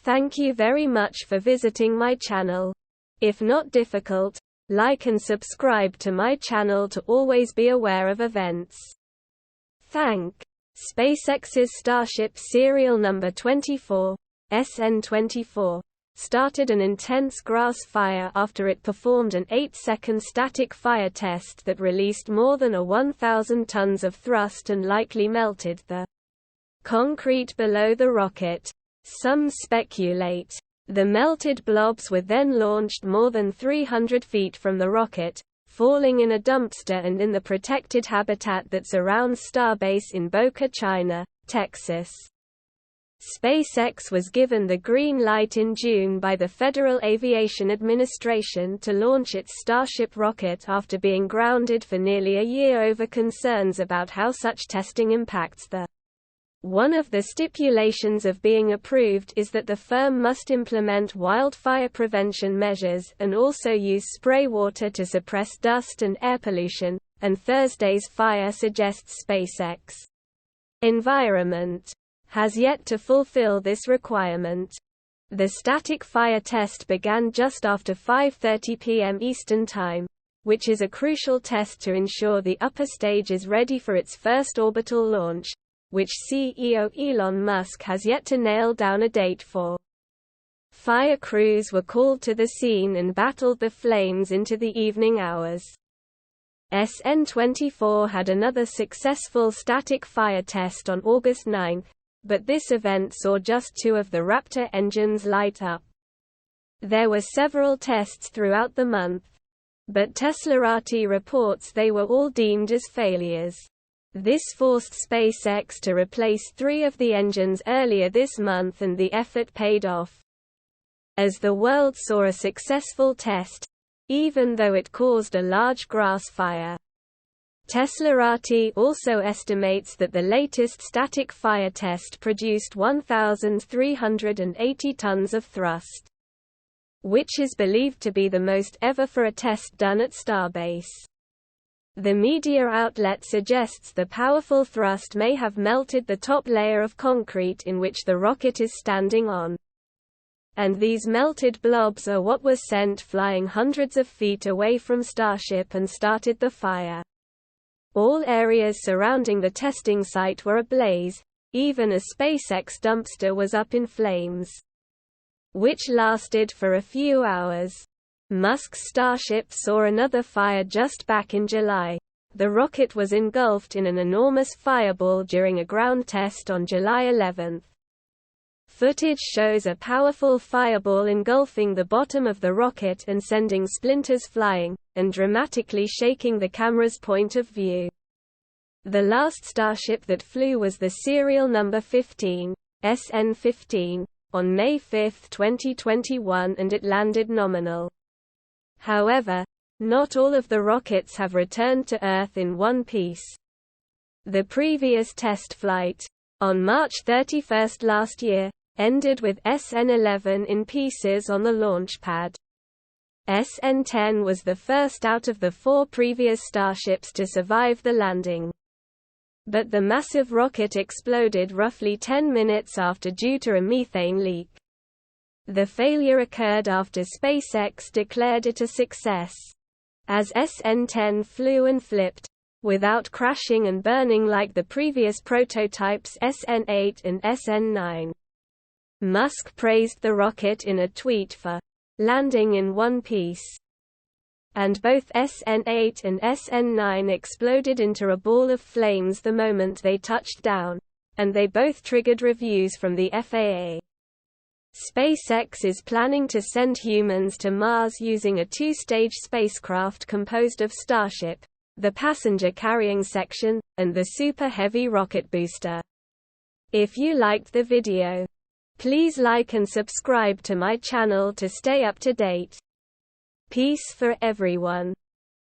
Thank you very much for visiting my channel. If not difficult, like and subscribe to my channel to always be aware of events. Thank SpaceX's Starship serial number 24, SN24, started an intense grass fire after it performed an 8-second static fire test that released more than 1,000 tons of thrust and likely melted the concrete below the rocket. Some speculate the melted blobs were then launched more than 300 feet from the rocket, falling in a dumpster and in the protected habitat that surrounds Starbase in Boca China, Texas. SpaceX was given the green light in June by the Federal Aviation Administration to launch its Starship rocket after being grounded for nearly a year over concerns about how such testing impacts the. One of the stipulations of being approved is that the firm must implement wildfire prevention measures and also use spray water to suppress dust and air pollution, and Thursday's fire suggests SpaceX's environment has yet to fulfill this requirement. The static fire test began just after 5:30 p.m. Eastern Time, which is a crucial test to ensure the upper stage is ready for its first orbital launch, which CEO Elon Musk has yet to nail down a date for. Fire crews were called to the scene and battled the flames into the evening hours. SN24 had another successful static fire test on August 9, but this event saw just 2 of the Raptor engines light up. There were several tests throughout the month, but Teslarati reports they were all deemed as failures. This forced SpaceX to replace 3 of the engines earlier this month, and the effort paid off, as the world saw a successful test, even though it caused a large grass fire. Teslarati also estimates that the latest static fire test produced 1,380 tons of thrust, which is believed to be the most ever for a test done at Starbase. The media outlet suggests the powerful thrust may have melted the top layer of concrete in which the rocket is standing on. And these melted blobs are what was sent flying hundreds of feet away from Starship and started the fire. All areas surrounding the testing site were ablaze, even a SpaceX dumpster was up in flames, which lasted for a few hours. Musk's Starship saw another fire just back in July. The rocket was engulfed in an enormous fireball during a ground test on July 11. Footage shows a powerful fireball engulfing the bottom of the rocket and sending splinters flying, and dramatically shaking the camera's point of view. The last Starship that flew was the serial number 15, SN15, on May 5, 2021, and it landed nominal. However, not all of the rockets have returned to Earth in one piece. The previous test flight, on March 31 last year, ended with SN11 in pieces on the launch pad. SN10 was the first out of the 4 previous Starships to survive the landing. But the massive rocket exploded roughly 10 minutes after due to a methane leak. The failure occurred after SpaceX declared it a success, as SN10 flew and flipped, without crashing and burning like the previous prototypes SN8 and SN9. Musk praised the rocket in a tweet for landing in one piece. And both SN8 and SN9 exploded into a ball of flames the moment they touched down, and they both triggered reviews from the FAA. SpaceX is planning to send humans to Mars using a 2-stage spacecraft composed of Starship, the passenger-carrying section, and the Super Heavy rocket booster. If you liked the video, please like and subscribe to my channel to stay up to date. Peace for everyone.